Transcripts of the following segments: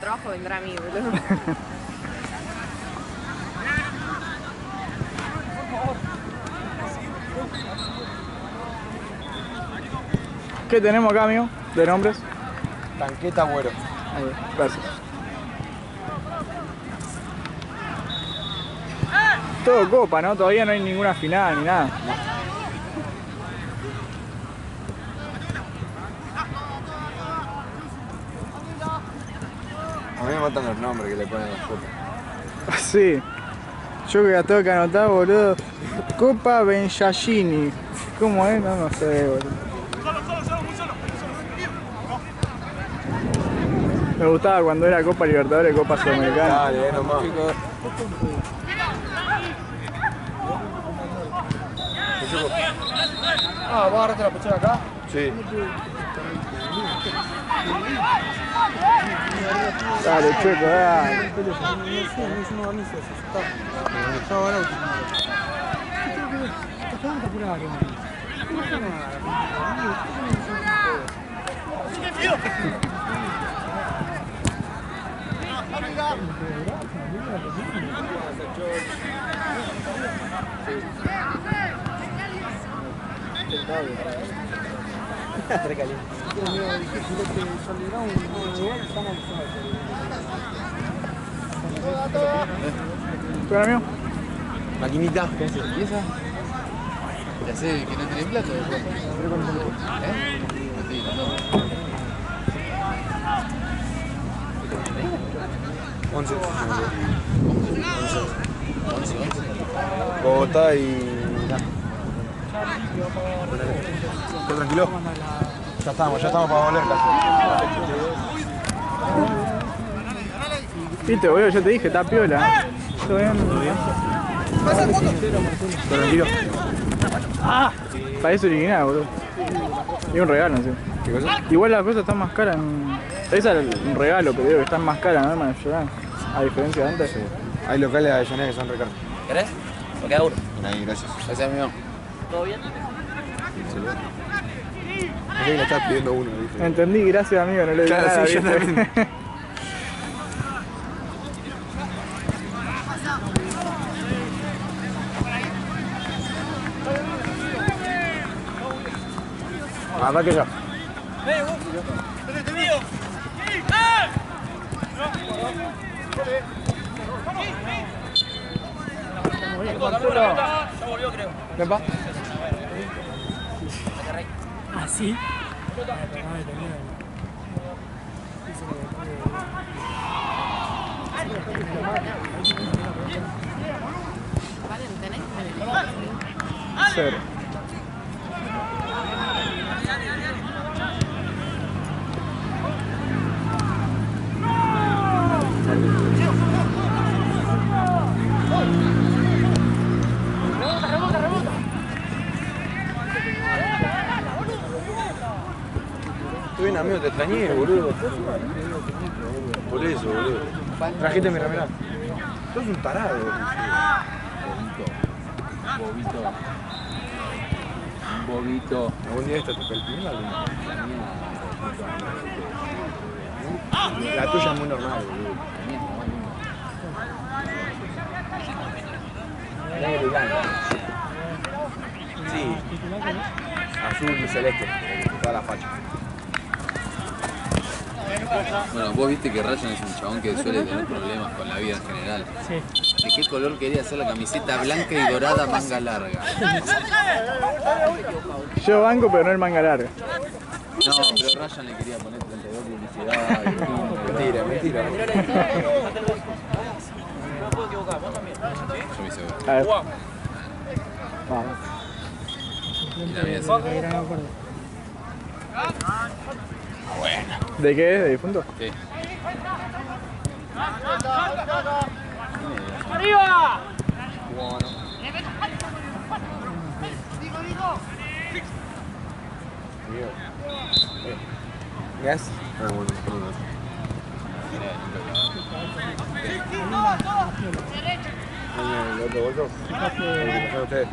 trabajo vendrá a mí, boludo. ¿Qué tenemos acá, amigo? ¿De nombres? Tanqueta Agüero. Ahí, gracias. Todo copa, ¿no? Todavía no hay ninguna final ni nada. A mí me matan los nombres que le ponen a las copas. Sí. Yo que la tengo que anotar, boludo. Copa Benjashini. ¿Cómo es? No sé, boludo. Me gustaba cuando era Copa Libertadores, Copa Sudamericana. Dale, nomás. Ah, ¿vos agarraste la pechera acá? Sí. Dale, chueco, dale. ¿Tú, amigo? Maquinita. ¿Qué haces? ¿Y esa? Ya sé que no tenés plata después. ¿Eh? Sí, no. 11. 11. Bogotá y... ¿Estás tranquilo? Ya estamos para volver casi. Viste, boludo, yo te dije, está piola. ¿Todo bien? ¿Todo bien? ¿Todo tranquilo? ¡Ah! Parece original, boludo. Y un regalo, ¿sí? ¿Qué cosa? Igual las cosas están más caras. Esa es un regalo, pero digo que están más caras, ¿no, hermano? A diferencia de antes. Sí. Hay locales de Avellaneda que son recaros. ¿Querés? ¿O queda uno? Ahí, gracias. Gracias, amigo. ¿Todo bien? Yo que le estás pidiendo uno, ¿viste? Entendí, gracias, amigo, no le digo Claro, nada, sí, yo ¿viste? también. Ataque ya. Ya volvió, creo. ¿Ven, pa? ¿Ah, sí? Cero. Estoy bien, amigo, te extrañé, boludo. Por eso, boludo. Trajiste mi remera. Sos un tarado. Bobito. ¿Algún día esta toca el primer álbum? La tuya es muy normal, boludo. Negro y blanco. Sí. Azul y celeste. Toda la facha. Bueno, vos viste que Ryan es un chabón que suele tener problemas con la vida en general. Sí. ¿De qué color quería hacer la camiseta? Blanca y dorada, manga larga. Yo banco, pero no el manga larga. No, pero Ryan le quería poner 32 publicidad. Mentira, mentira. Yo me hice ver. A ver. Vamos. Y la mía es bueno. ¿De qué es? ¿De difunto? Sí. ¡Arriba! Yes. Ah, bueno, perdón. ¿El otro bolso? ¿El que ustedes?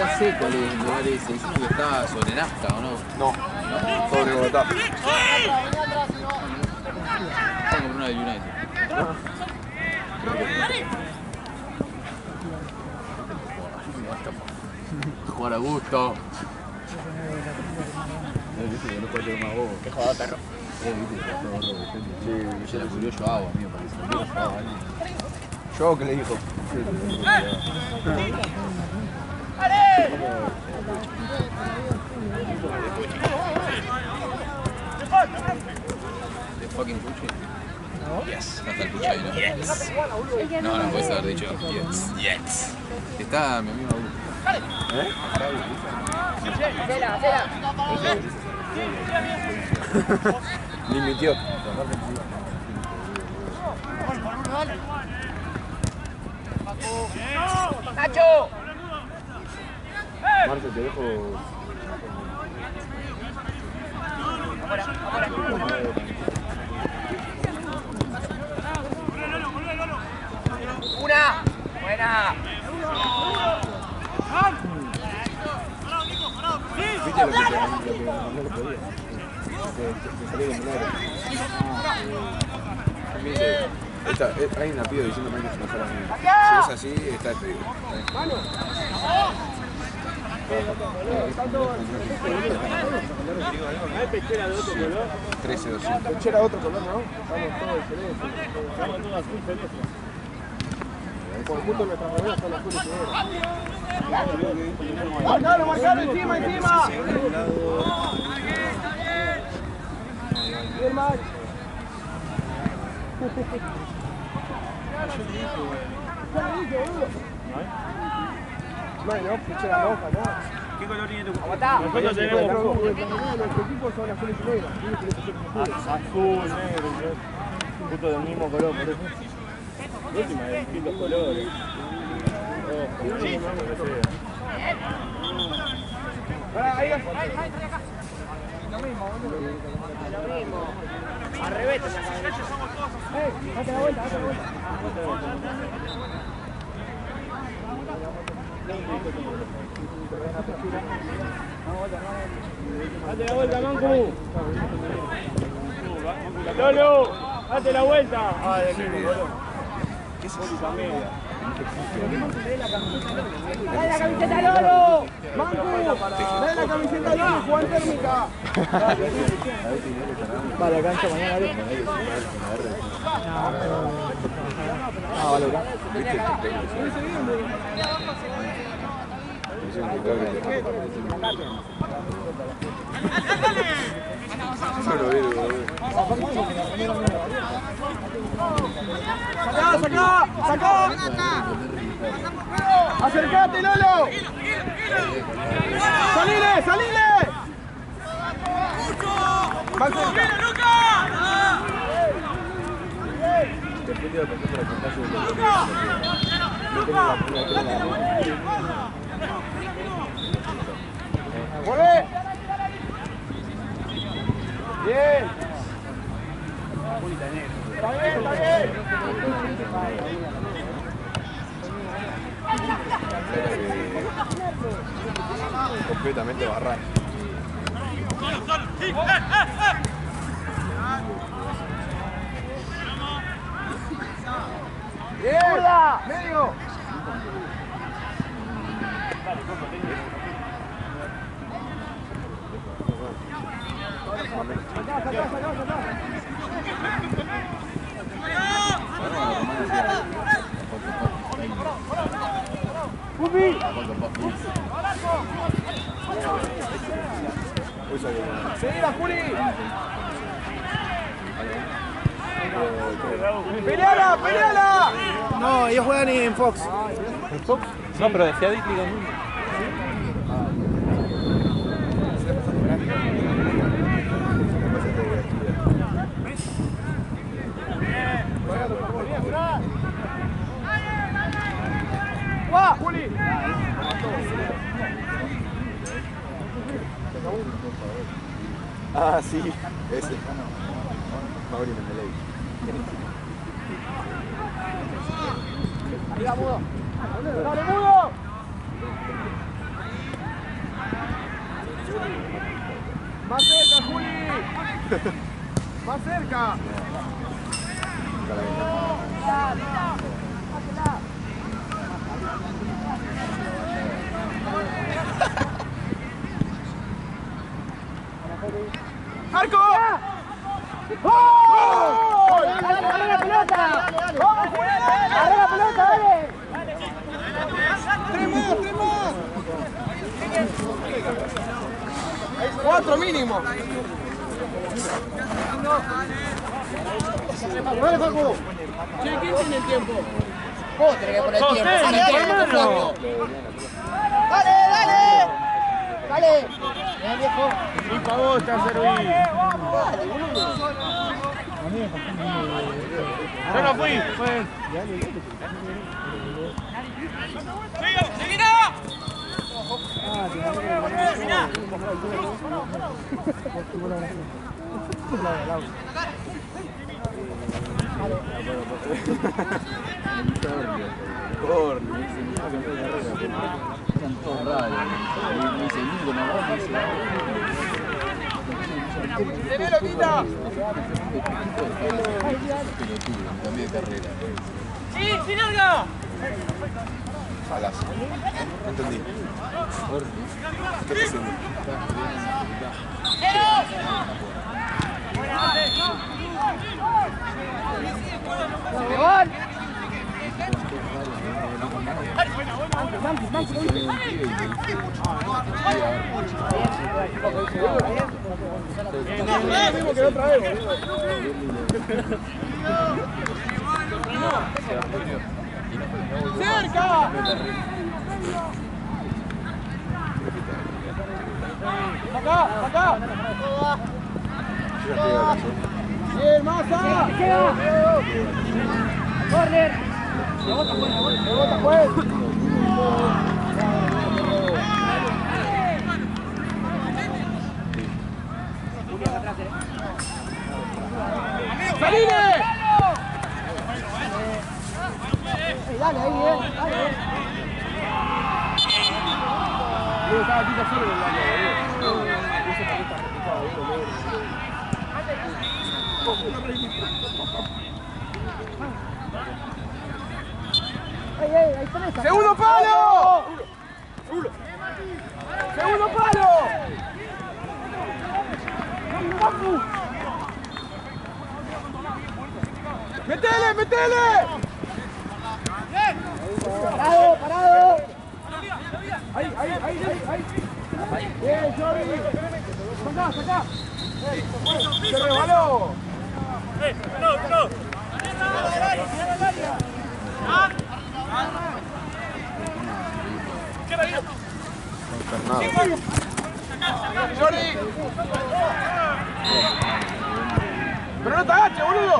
Ya sé cuál es el lugar ese, ese que está sobre Nazca, ¿o no? No, sobre Bogotá. Vamos a comprar una de United. Jugar a gusto. No puede tener más bobo. ¿Qué jugada, perro? Se la cubrió yo agua, a mí me parece. ¿Yo qué le dijo? ¿De fucking Puche? No. Yes. No está el Puche ahí, ¿no? Yes. No, no puedes haber dicho yes. Yes. Está mi amigo Augusto. Ni mi tío. ¡Nacho! Marce, te dejo. ¡Una! ¡Buena! ¿Viste lo que te mandé el otro día? Que salió de milagro. Hay una piba diciendo que hay que enojar a mí. Si es así, está despedido. 13-200. Pechera de otro color, ¿no? Estamos todos celestes. Estamos todos azul celeste. Por el punto de nuestras reuniones están azul y celeste. ¡Marcalo, marcalo! ¡Encima, encima! Bien, Max. No hay, ¿no? Pechera roja, ¿no? ¿Qué color tiene tu cuerpo? ¡Aguantá! Nosotros tenemos rojo. Los equipos son azules y negros. Azul, negro, justo del mismo color, por eso. Última, de distintos colores. Ahí, lo mismo. Al revés, date la vuelta, date la vuelta. Date la vuelta, Mancu. Lolo, date la vuelta. Ah, del mismo color. ¿Qué es eso? ¡Dale la camiseta, Lolo! ¡Mancu! ¡Dale la camiseta, Lolo! ¡Juan térmica! Va a la cancha mañana, ¿vale? Ah, vale, acá. ¿Viste el ¡Sacá! ¡Sacá! ¡Acercate, Lolo! ¡Salile! ¡Salile! ¡Volvé! ¡Bien! ¡Está bien, está bien! Completamente barrado. ¡Bien! ¡Medio! ¡Seguida, Juli! ¡Peleala, peleala! No, ellos juegan en Fox. ¿En Fox? No, pero decía Liga Mundo. ¡Guau! ¡Juli! Ah, sí, ese. Mauri Mendeley. Arriba, Mudo. ¡Dale, Mudo! Más cerca, Juli. Más cerca. ¡Arco! ¡Gol! ¡Dale la pelota! ¡Vamos, Juli! ¡Dale la pelota, dale! ¡Tres más! 4 mínimo. Dale, Facu. Che, ¿quién tiene el tiempo? Vos tenés que poner el tiempo. Dale. Bien, viejo. Y para vos está servido. Yo no fui. Pues. ¡Seguida! ¡Tenelo, Quita! Cambié de carrera. ¡Sí, sin larga! Salas. No entendí. ¿Qué estás haciendo? ¡Gol! Mismo que otra vez, ¡cerca! Acá. Bien, Massa. Corner. Rebota, pues. ¡Saline! Dale, ahí, dale. Estaba Tita solo en el área, ¡segundo palo! ¡Segundo palo! ¡Metele! ¡Parado! Ahí. Bien, Jordi. Sacá. Se rebaló. No. Jordi. Pero no te agaches, boludo.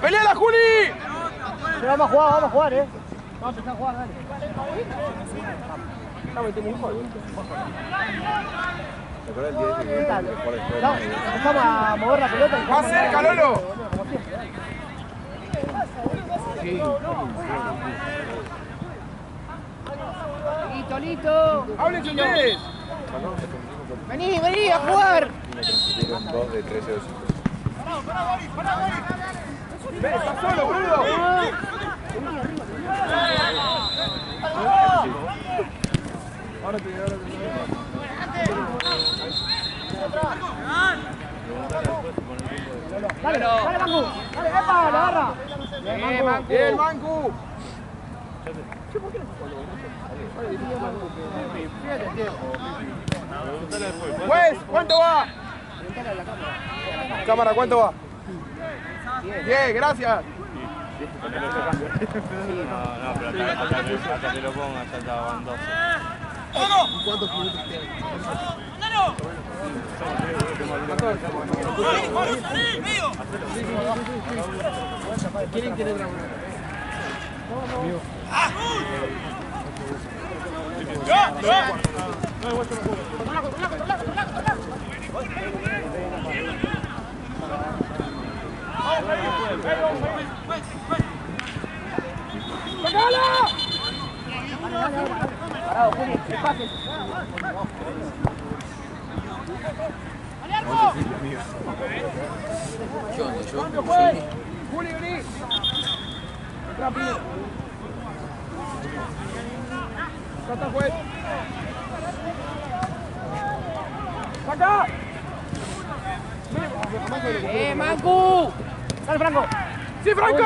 ¡Peleala, Juli! Vamos a jugar, Vamos a empezar a jugar, dale. No, metimos un gol. ¿Te acuerdas el día ese que empezamos a mover la pelota? ¡Más cerca, Lolo! Listo. ¡Hablen ustedes! Vení a jugar. Tuvieron 2 de 13 o 5. ¡Pará! ¡Ven, estás solo, boludo! Ahora te Dale, Mancu. Dale, epa, la agarra. Bien, Mancu. Pues, ¿cuánto va? Cámara, ¿cuánto va? 10, gracias. No, pero hasta que lo pongas ya estaban 12. ¿Cuántos minutos quedan? ¿Quieren que le drama? ¡Sacala! Parado, Juli, espacio. ¿Qué onda, yo? Juli, vení. Rápido. Salta, juez. ¡Saca! Mancu! ¡Sale, Franco! ¡Sí, Franco!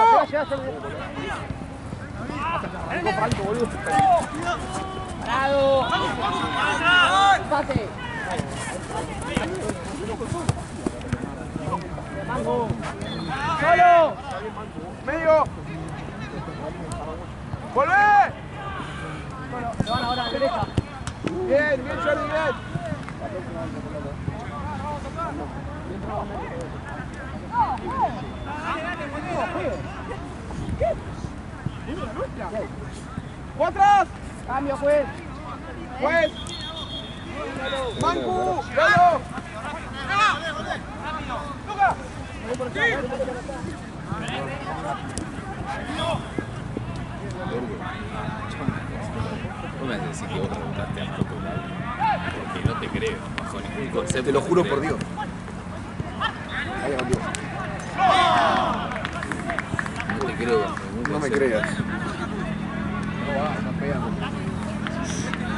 Franco, boludo. ¡Parado! ¡Pate! ¡Manco! ¡Solo! ¡Medio! ¡Volvé! Bueno, se van ahora a la derecha. Bien, bien, Jordi, bien. ¡Atrás! Cambio, juez. Juez. Mancu. Lolo. Luca. No me vas a decir que vos preguntaste a Marco, porque no te creo, bajo ningún concepto. Te lo juro por Dios. No te creo bajo ningún concepto. No me creas.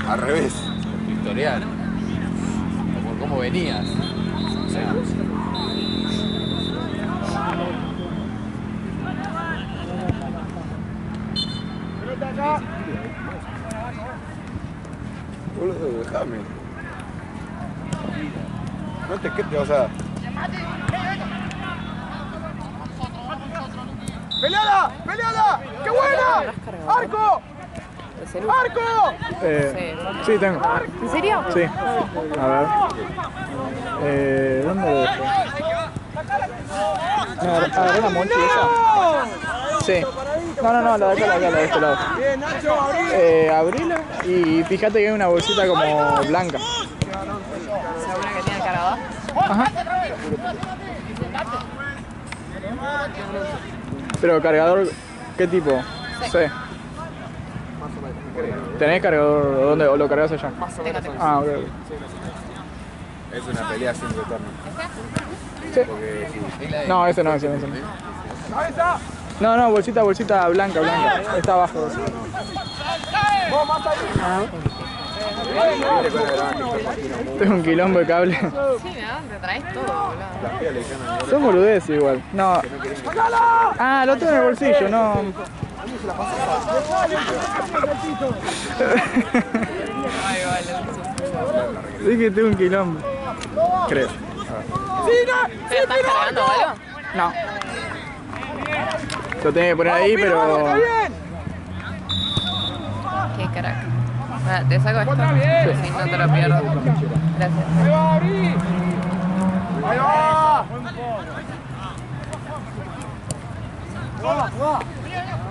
Al revés. Por tu historial. O por cómo venías. O sea, Boludo, déjame. No te quedes, o sea. ¡Peleala! ¡Peleala! ¡Qué buena! ¡Arco! ¡Arco! Sí, tengo. ¿En serio? Sí. A ver. ¿Dónde lo dejé? No, agarré la Monchi esa. Sí. No, la de acá, la de este lado. Bien, Nacho, abrí. Abrila y fíjate que hay una bolsita como blanca. ¿Segura que tiene el cargador? Ajá. Pero cargador, ¿qué tipo? Sí. ¿Tenés cargador? ¿Dónde? ¿O lo cargas allá? Tengo. Ah, ok. Es una pelea sin retorno. Sí. Porque si. No, ese no, ese no. ¡Cabeza! No, bolsita blanca. Está abajo. ¡Vos más ahí! Tengo un quilombo de cable. Sí, ¿no? Te traes todo, boludo. Son boludeces igual. No. Ah, lo tengo en el bolsillo, no. Ay, vale. Sí que tengo un quilombo. Creo. ¿Pero estás cargando algo? No. Lo tenía que poner ahí, pero. Qué crack. Ah, ¿te saco esto? Sí, no te lo pierdo. Gracias. ¡Ahí va, abrí! ¡Ahí va!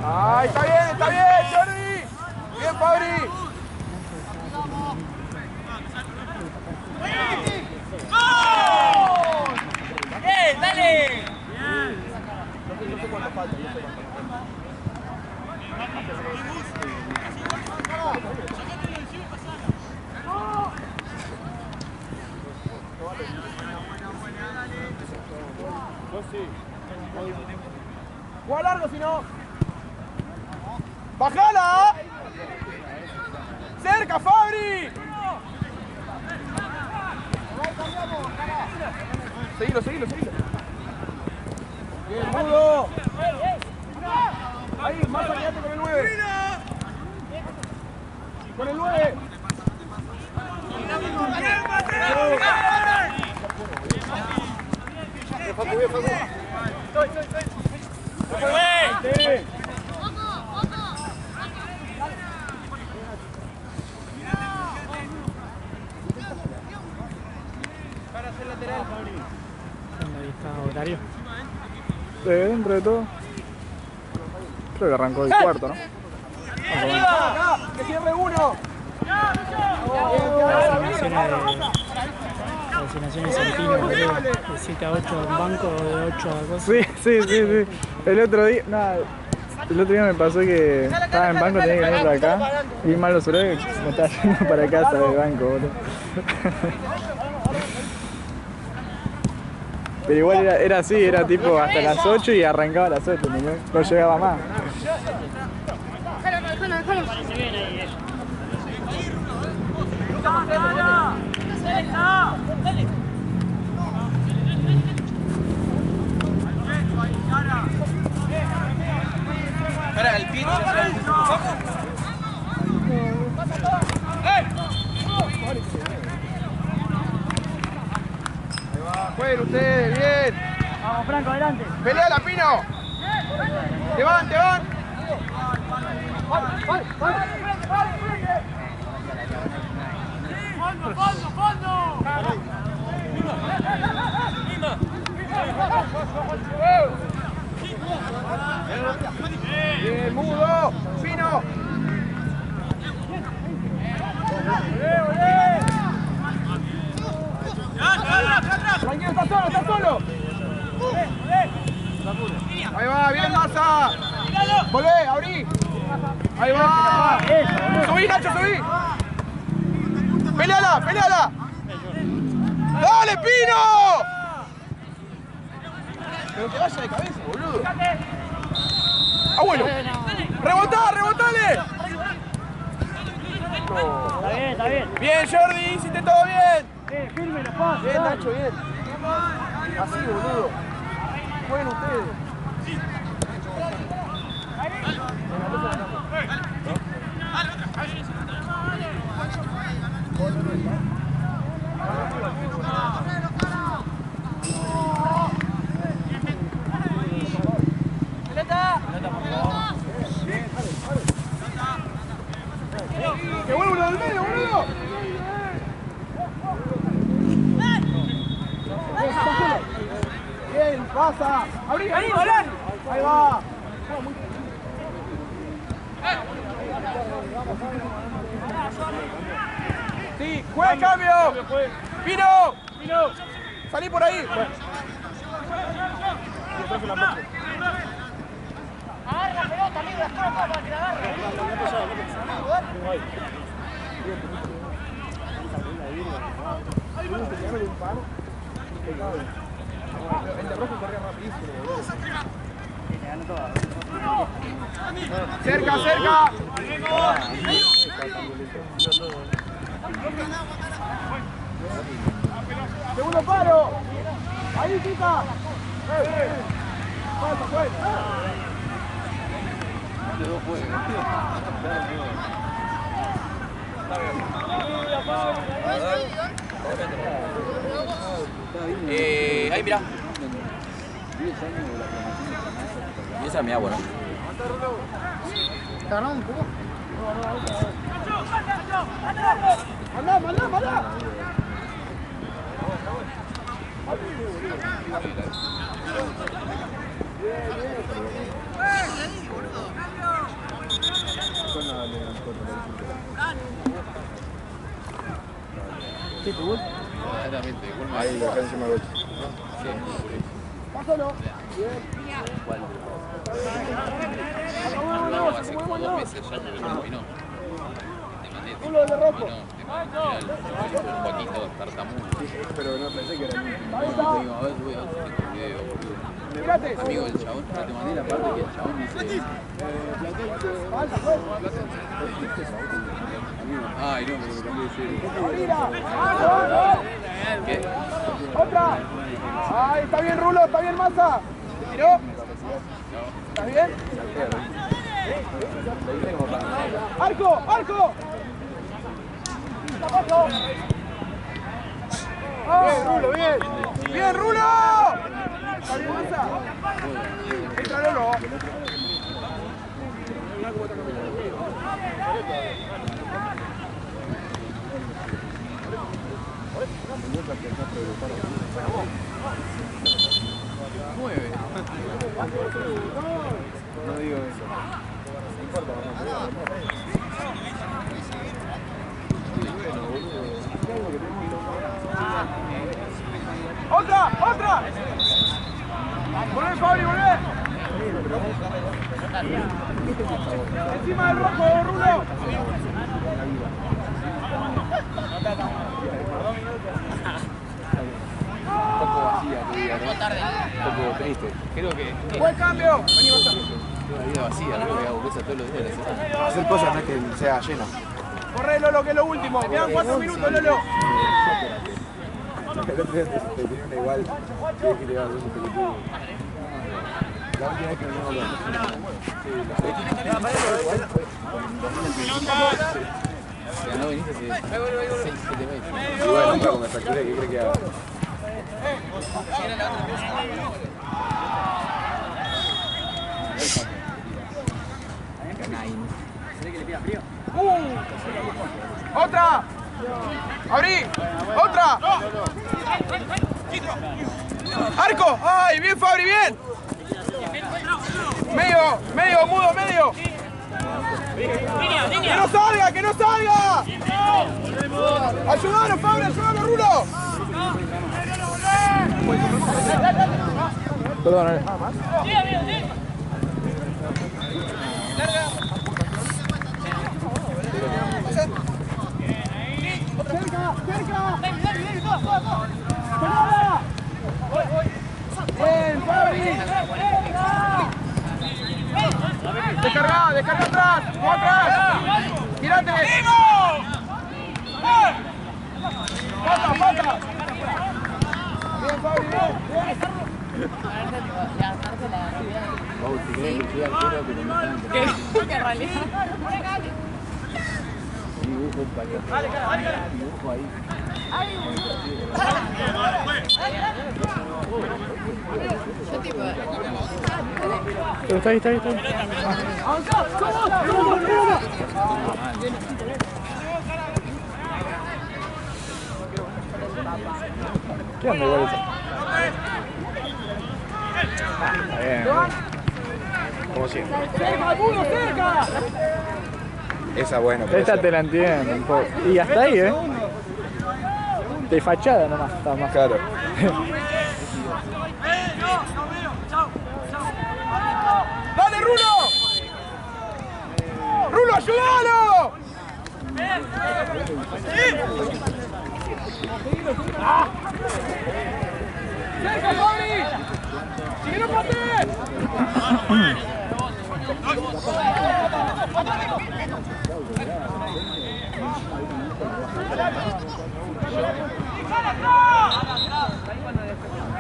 ¡Ay, está bien, Jordi! ¡Bien, Fabri! ¡Dale! No sé cuánto falta, Juega largo si no. ¡Bajala! ¡Cerca, Fabri! Seguilo. Bien, Mudo. Ahí, más quédate con el 9. Con el 9. Ahí está Horario. Dentro de todo. Creo que arrancó el cuarto, ¿no? Acá, que cierre uno. Asignaciones Santino, de 7 a 8 en banco, de 8 a cosas. Sí. El otro día. Nada. El otro día me pasó que estaba en banco, tenía que venir para acá. Vi mal los horarios, me estaba yendo para casa del banco, boludo. Pero igual era así, era tipo hasta las 8 y arrancaba a las 8, no llegaba más. Para el pie. Jueguen ustedes, bien. Vamos, Franco, adelante. Peleala, Pino. Te van, te van. Bien, mudo. Pino. Tranquilo, está solo, está solo. Ahí va, bien Massa. Volvé, abrí. Ahí va. Subí, Nacho, subí. Peleala, peleala. ¡Dale, Pino! Pero que vaya de cabeza, boludo. ¡Ah, bueno! ¡Rebotá, rebotale! Está bien, está bien. Bien, Jordi, hiciste todo bien. Firme los pasos. Bien, Nacho, bien. Así, boludo. Jueguen ustedes. ¡Que vuelva uno del medio, boludo! Bien, pasa. Abrí, ahí, Balán. Ahí va. Sí, juega el cambio. Pino. Pino. Salí por ahí. Agarra la pelota, amigo, las cosas para que la agarre. El de rojo corría rapidísimo, boludo. Cerca, cerca. Segundo palo. Ahí, Tita. Falta, pues. Ahí mirá. Y esa es mi agua, ¿no? Ganó un poco. ¡Mandá, mandá, mandá! ¿Qué tu gol? Exactamente, gol más. Ahí, acá encima del 8. Sí, Pásalo. igual. Hablamos hace como 2 meses ya, pero no terminó. Te mandé, Culo de rojo. un poquito tartamudo. Pero no pensé que era mío. Digo, a ver, voy a ver si tengo un video, boludo. Mirate. Amigo del chabón, ya te mandé la parte que el chabón dice. Falta, pues. Ay, no, pero me cambié de serie. Mira. ¿Qué? Otra. Ay, está bien, Rulo, está bien, Massa. ¿Te tiró? ¿Estás bien? ¡Arco! ¡Arco! Bien, Rulo, bien. Bien, Rulo. ¿Está bien, Massa? Entra, Lolo. Mueve. No digo eso. ¡Otra! ¡Otra! ¡Volvé, Fabri, volvé! Encima del rojo, Rulo. Un poco vacía, te digo, ¿no? Un poco triste. Creo que Buen cambio. Vení, vas una vida vacía, creo que hago cosas todos los días de la semana. Hacer cosas no es que sea lleno. Corre, Lolo, que es lo último. Quedan 4 minutos, Lolo. El otro día te tenía una igual. Tienes que le dar dos pelotudos. La última vez que nos vimos No viniste hace 6-7 meses. igual nunca con la fractura que cree que haga. ¡Otra! ¡Abrí! ¡Otra! ¡Arco! ¡Ay, bien, Fabri, bien! ¡Medio, medio, mudo, medio! ¡Que no salga, que no salga! ¡Ayúdanos, Fabri, ayúdanos, Rulo! Perdón, ¡Cerca, cerca! ¡Pelada! ¡Bien, Fabri! ¡Descarga, descarga atrás! ¡Vamos atrás! ¡Girate! ¡Pata, pata! ¡Bien, Fabri, bien! Vamos, si querés que llegue al cuero, pero no tanto. ¿Qué en realidad? Dibujo un paquete. Dibujo ahí. Yo tipo... Pero está ahí, está ahí, está ahí. ¿Qué onda igual eso? Está bien. Como siempre. ¡Cerca, alguno, cerca! Esa bueno, pero Esta esa- te la entiendo un poco. Y hasta ahí, de fachada nomás, está más. Claro. ¡Dale, Rulo! ¡Rulo, ayúdalo! ¡Cerca, Fabri! ¡Sigue no patees!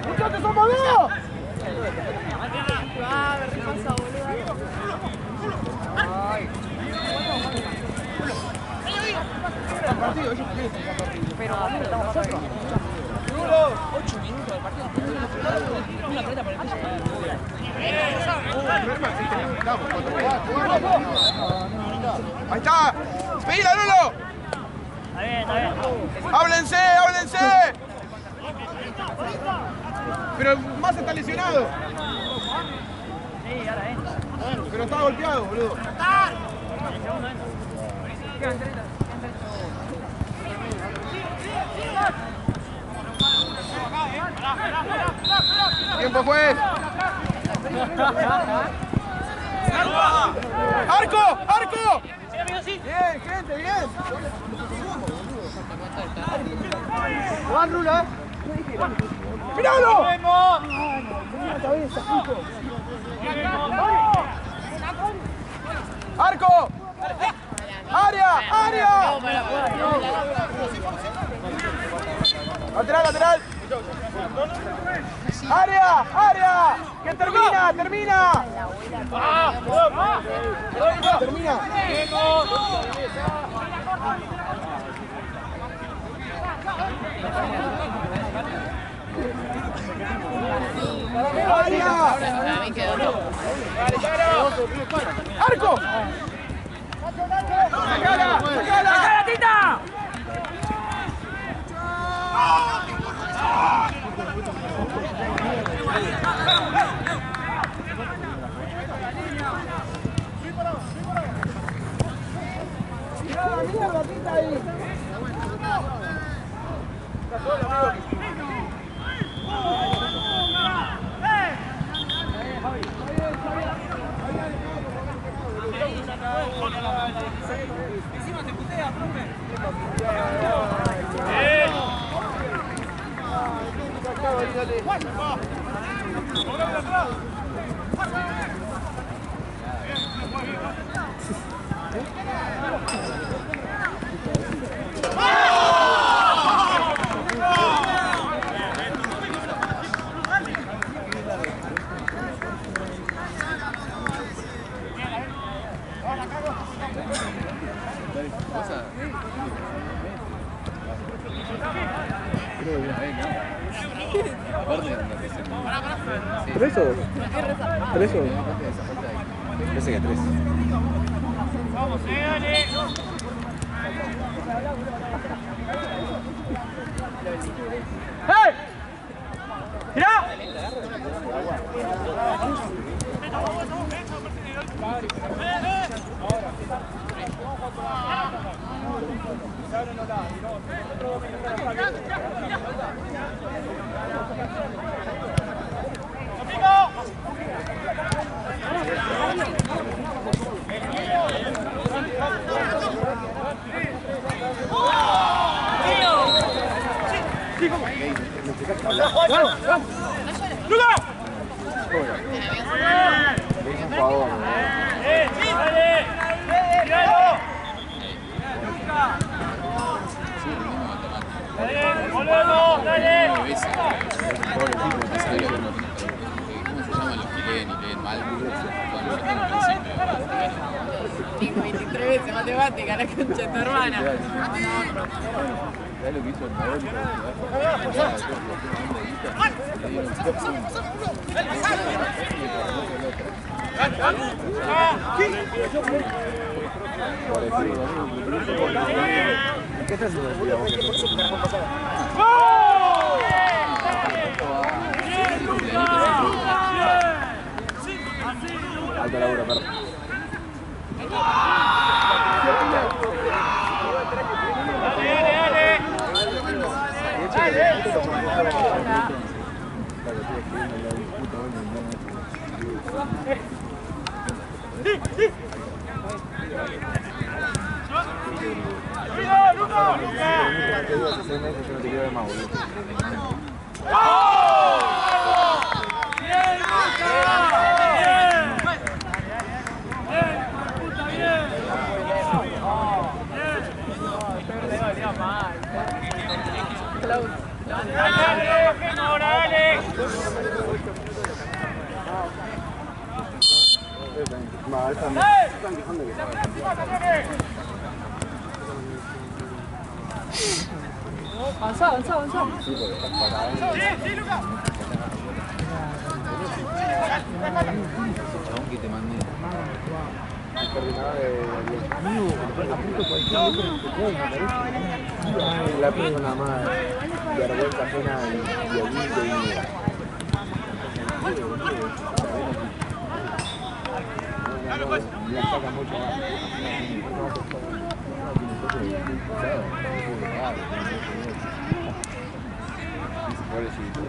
¡Muchachos, somos dos! Ah, me repasa, boludo. Pero estamos nosotros. 8 minutos del partido. Una pelota por el piso. Ahí está. Pedila, Lolo. Está bien, está bien. Háblense, háblense. Pero más está lesionado. Sí, ahora entra. Pero está golpeado, boludo. El segundo entra. Tiempo, juez. ¡Arco! ¡Arco! Bien, gente, bien. Juan Rulo. ¡Míralo! ¡Arco! ¡Área! ¡Área! Lateral, lateral. ¡Área! ¡Área! ¡Que termina! ¡Termina! ¡Termina! ¡Área! Para mí quedó. ¡Arco! ¡Sacala! ¡Sacala! ¡Tita! ¡Mira la tita ahí! Encima te putea, profe. ¿Tres o dos? ¿Tres o dos? Parece que 3. Vamos, dale. ¡Hey! ¡Tirá! Digo 23 veces matemática, la concha de tu hermana. ¿Sabes lo que hizo el Paoli? ¿Qué estás haciendo? Alta laburo, perro. Avanzá, avanzá, avanzá. Chabón que te mandé. La persona más vergüenza ajena y violenta y la saca mucho más. Pobrecito.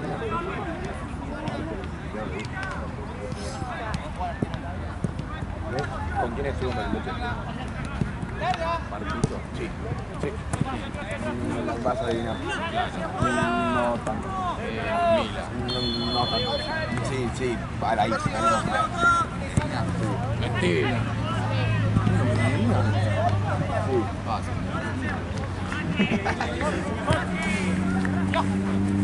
¿Con quién estuvo en el lote? Marquito. Sí. Sí. ¿Vas a adivinar? No tanto. Mila. No tanto. Sí, sí. Para ahí. Mentira. Sí. Fácil.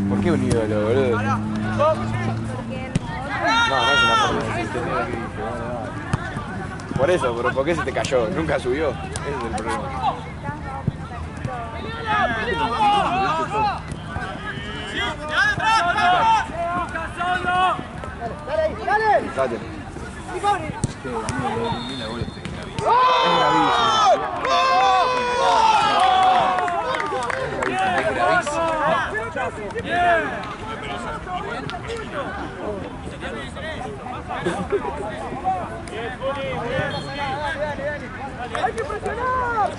¿Por qué un ídolo, boludo? No, no es una forma de decir. Por eso, pero ¿por qué se te cayó? Nunca subió. Ese es el problema. ¡Dale! Dale. Che, amigo, Mila, vos este gravísimo. Es ¡Hay que presionar!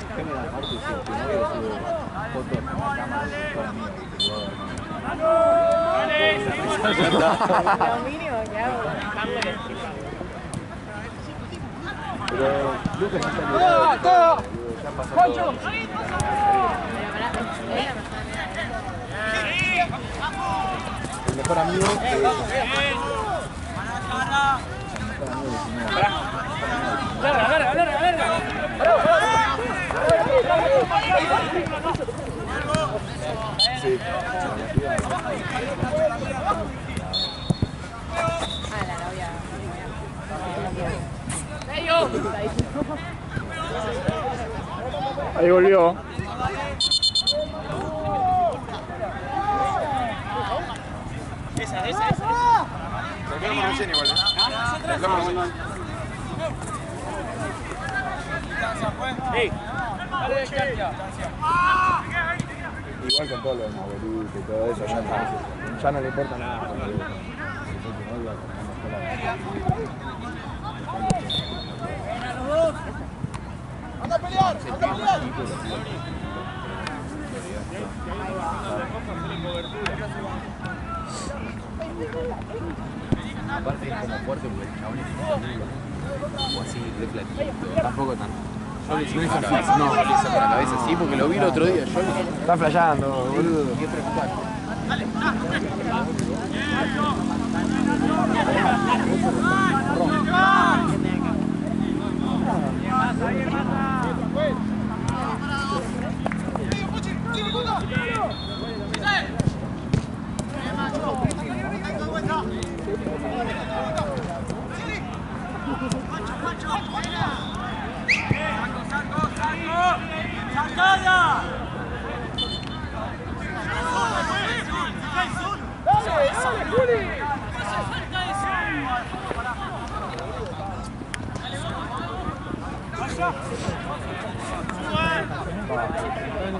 Lo mínimo que hago es bajarle el encima. Pero Lucas está mirando. Ya pasó todo. El mejor amigo sí. Ahí volvió. Reclamo recién igual, Reclamo recién. Igual con todo lo de Mabolito y todo eso, ya no le importa nada. ¡Anda a pelear! ¡Anda a pelear! Aparte es como fuerte porque el chabón es como así, de platito. Tampoco tanto. Yo le hice con la cabeza. No, le hice con la cabeza, sí, porque lo vi el otro día. Yo Está flasheando, boludo. qué preocupante.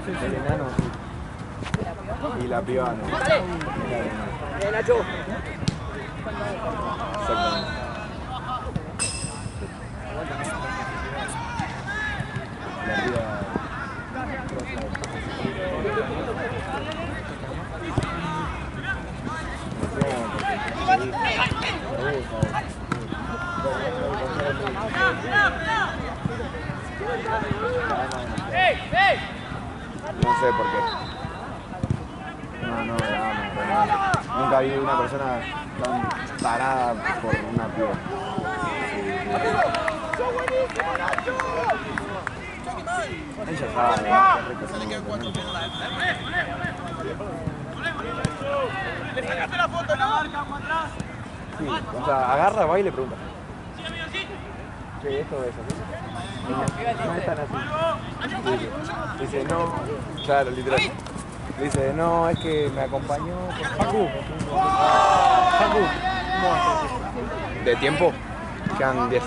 El enano y la piba no. Nacho. Exactamente. La piba. No sé por qué. No, la amo. Nunca vi una persona tan tarada por una piba. Ella sabe, ¿Le sacaste la foto, no? sí, o sea, agarra, va y le pregunta. ¿Qué esto es así? No es tan así. Dice, no, claro, literal. Dice, no, es que me acompañó Facu. Facu. ¿De tiempo? Quedan 10.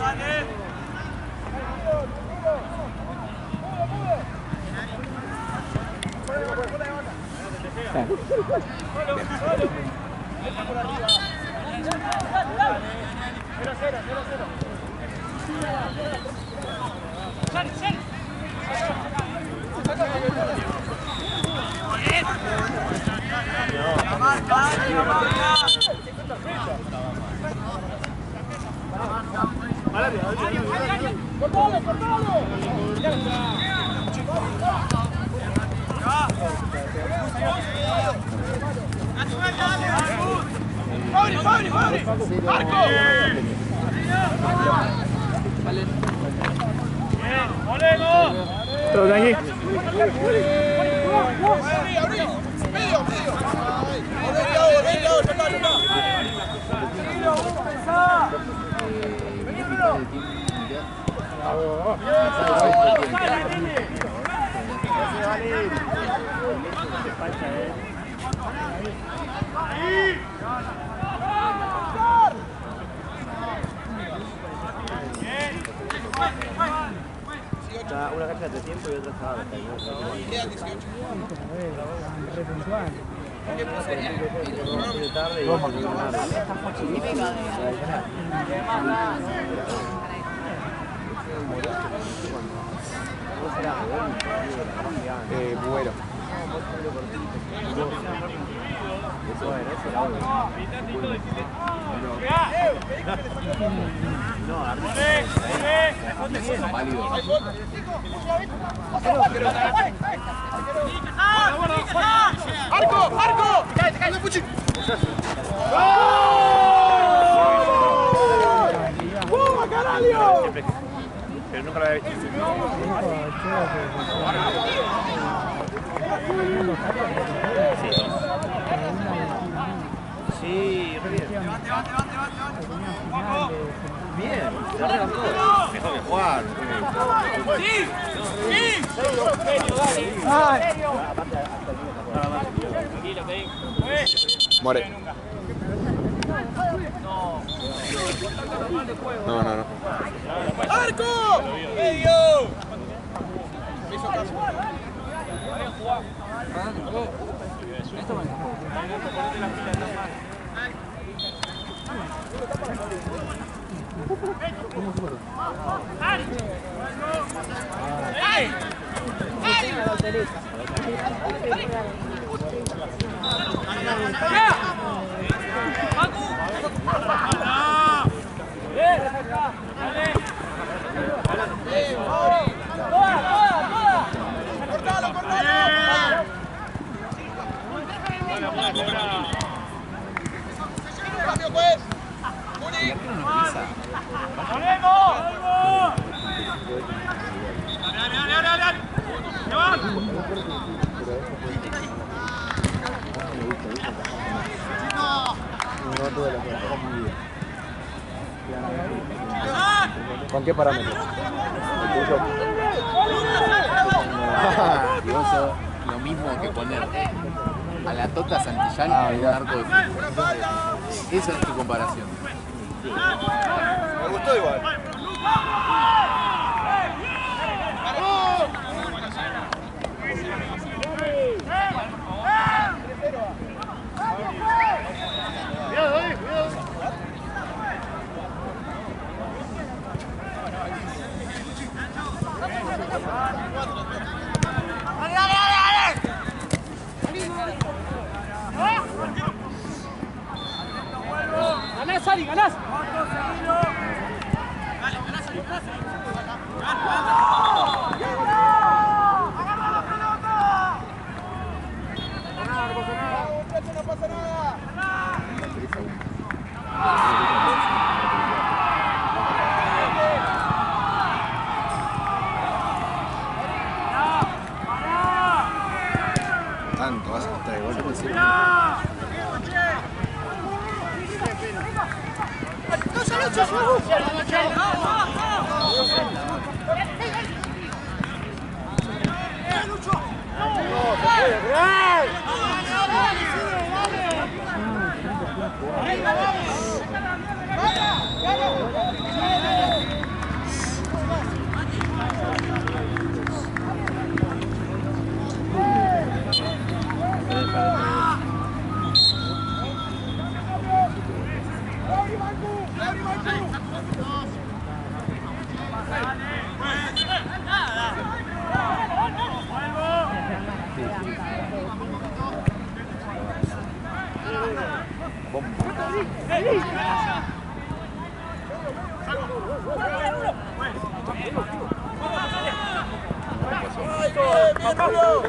¡Cortalo, cortalo! ¡Fabri, Fabri, Fabri! ¡Marco! Todo tranqui. ¡Abrí! ¡Medio, medio! ¡Volvé, ya está. Una cancha de tiempo y otra estaba. Quedan 18. Bueno. ¡Pegá! Son válidos. ¡Arco! ¡Arco! ¡Puma, Caralho! Pero nunca lo había visto. Sí, re bien. Bien, se arregló todo. Mejor que jugar. ¡Sí! ¡Sí! ¡Ay! More. No. ¡Arco! ¡Medio! ¿Con qué parámetro? Y vos sos lo mismo que poner a la Tota Santillán en un arco de fútbol. Esa es tu comparación. Me gustó igual. ¡Ganás, Ali, ganás! No pasa nada. Tanto, vas a estar de golpe. Acá, amigo.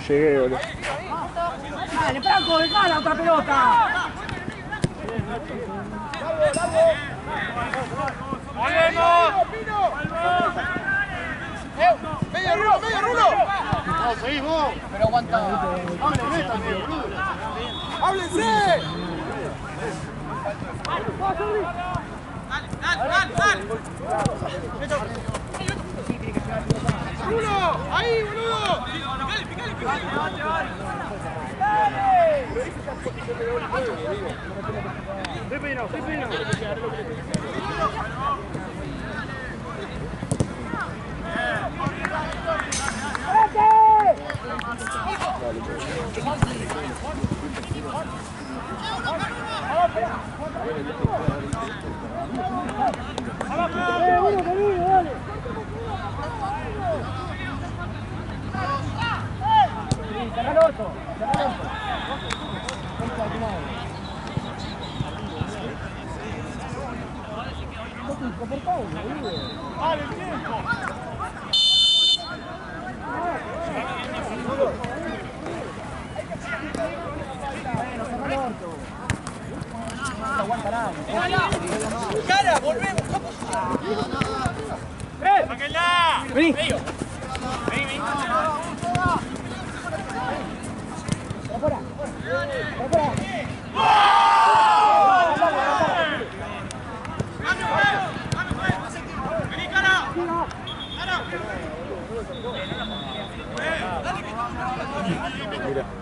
Llegué, boludo. ¡Dale, Franco, dejala otra pelota! ¡Medio rulo! No, seguís vos. Pero aguanta. Háblense, boludo. ¡Háblense! ¡Ahí, boludo! ¡Cara, volvemos! ¡Vení! ¡Vení! Mira.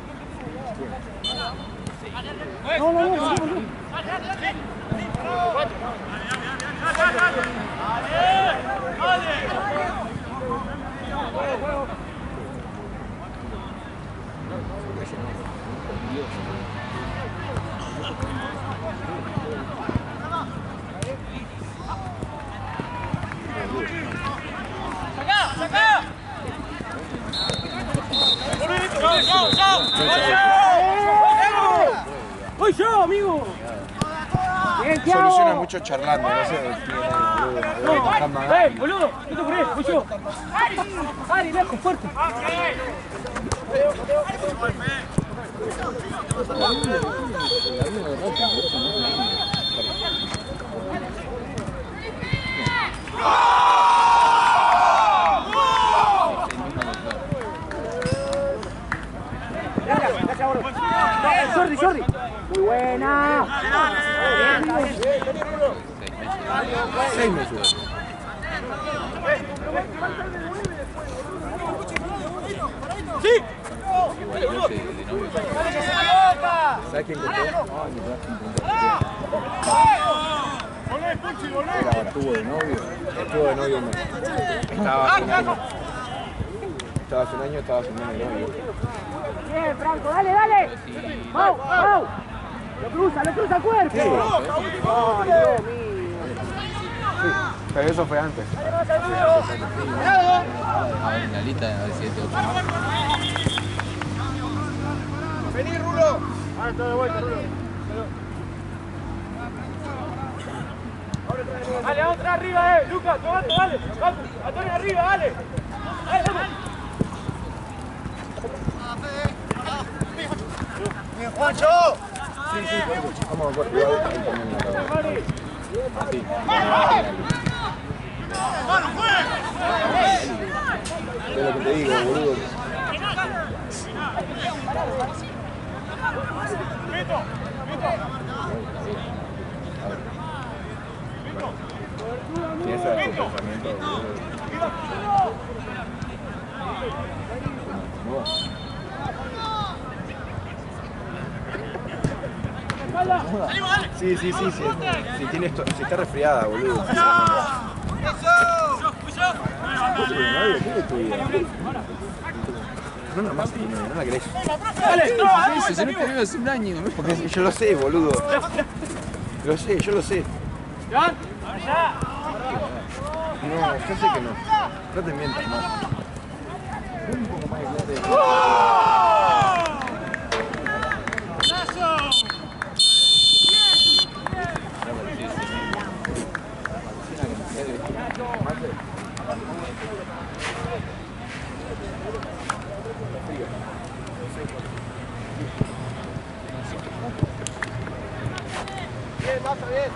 ¡Voy yo, amigo! Soluciona mucho charlando, no sé. ¡Ven, boludo! ¡No te ocurres! ¡Voy yo! ¡Ari, lejos, fuerte! Sorry. Muy buena. 6 meses. ¡Sí! ¿Sabes quién compró? Estuvo de novio. Estuvo de novio un mes. Estaba hace un año, estaba hace un año de novio. Bien, Franco, dale. ¡Mau! Lo cruza el cuerpo. Sí. ¡Oh, Dios mío! Sí, pero eso fue antes. A ver, en la lista de 7 8. ¡Vení, Rulo! Está de vuelta, Rulo. Dale, otra arriba, Lucas, tomando, dale. Antonio arriba, dale. Dale, vamos. ¡Bien, Juancho! Vamos a cortar. Así. ¡Mano, fue! Es lo que te digo, boludo. Tiene ese pensamiento, boludo. Sí. Si tiene esto, si está resfriada, boludo. No, nomás no la querés. Se no te hace un año. Porque yo lo sé, boludo. Yo lo sé. No, yo sé que no. No te mientas, no. Un poco más de Bien, Maza, bien.